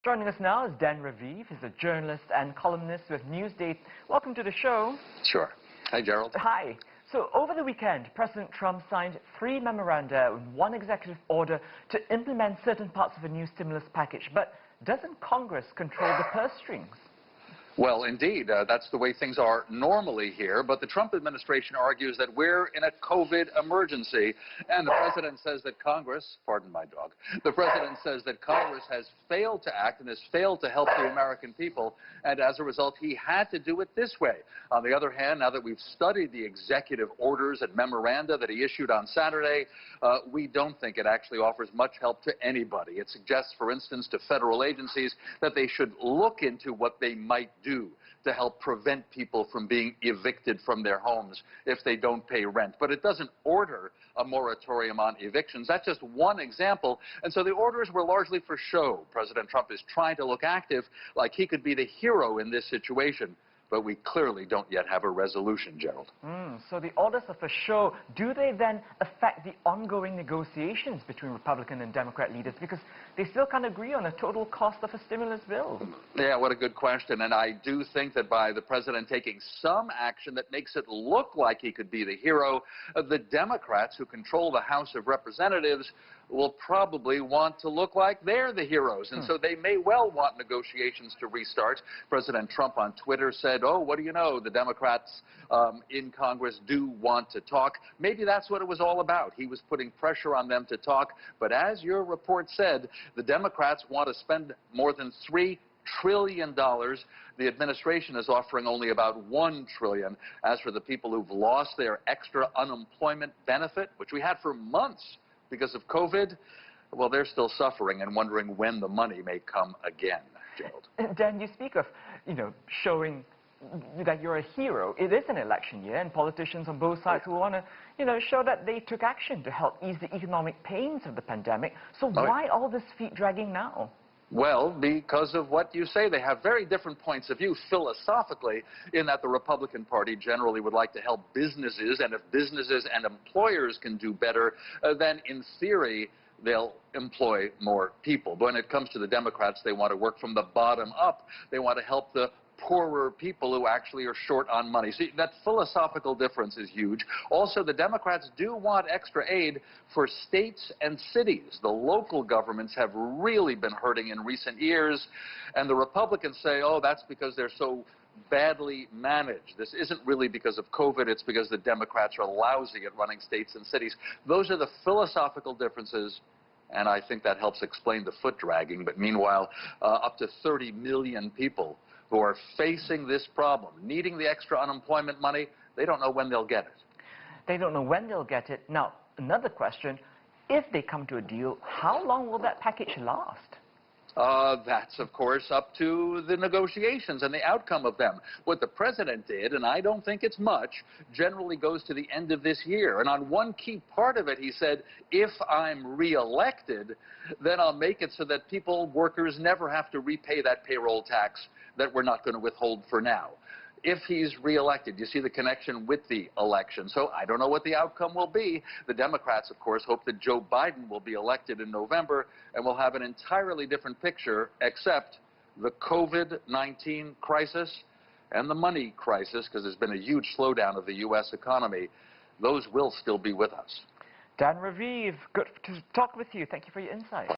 Joining us now is Raviv. He's a journalist and columnist with Newsday. Welcome to the show. Sure. Hi, Gerald. Hi. So over the weekend, President Trump signed 3 memoranda and 1 executive order to implement certain parts of a new stimulus package. But doesn't Congress control the purse strings? Well, indeed, that's the way things are normally here. But the Trump administration argues that we're in a COVID emergency. And the president says that Congress, pardon my dog, the president says that Congress has failed to act and has failed to help the American people. And as a result, he had to do it this way. On the other hand, now that we've studied the executive orders and memoranda that he issued on Saturday, we don't think it actually offers much help to anybody. It suggests, for instance, to federal agencies that they should look into what they might do to help prevent people from being evicted from their homes if they don't pay rent. But it doesn't order a moratorium on evictions. That's just one example. And so the orders were largely for show. President Trump is trying to look active, like he could be the hero in this situation. But we clearly don't yet have a resolution, Gerald. So the orders are for show. Do they then affect the ongoing negotiations between Republican and Democrat leaders? Because they still can't agree on a total cost of a stimulus bill. Yeah, what a good question. And I do think that by the president taking some action that makes it look like he could be the hero, the Democrats who control the House of Representatives will probably want to look like they're the heroes. And so they may well want negotiations to restart. President Trump on Twitter said, oh, what do you know, the Democrats in Congress do want to talk. Maybe that's what it was all about. He was putting pressure on them to talk. But as your report said, the Democrats want to spend more than $3 trillion. The administration is offering only about $1 trillion. As for the people who've lost their extra unemployment benefit, which we had for months because of COVID, well, they're still suffering and wondering when the money may come again, Gerald. Dan, you speak of, showing that you're a hero. It is an election year, and politicians on both sides will want to, show that they took action to help ease the economic pains of the pandemic. So why all this feet dragging now? Well, because of what you say. They have very different points of view philosophically, in that the Republican Party generally would like to help businesses, and if businesses and employers can do better, then in theory they'll employ more people. But when it comes to the Democrats, they want to work from the bottom up. They want to help the poorer people who actually are short on money. See, that philosophical difference is huge. Also, the Democrats do want extra aid for states and cities. The local governments have really been hurting in recent years, and the Republicans say, oh, that's because they're so badly managed. This isn't really because of COVID, it's because the Democrats are lousy at running states and cities. Those are the philosophical differences, and I think that helps explain the foot dragging. But meanwhile, up to 30 million people who are facing this problem, needing the extra unemployment money, they don't know when they'll get it. They don't know when they'll get it. Now, another question, if they come to a deal, how long will that package last? That's, of course, up to the negotiations and the outcome of them. What the president did, and I don't think it's much, generally goes to the end of this year. And on one key part of it, he said, if I'm reelected, then I'll make it so that workers never have to repay that payroll tax that we're not going to withhold for now. If he's reelected, you see the connection with the election. So I don't know what the outcome will be. The Democrats, of course, hope that Joe Biden will be elected in November, and we'll have an entirely different picture, except the COVID-19 crisis and the money crisis, because there's been a huge slowdown of the U.S. economy. Those will still be with us. Dan Raviv, good to talk with you. Thank you for your insight.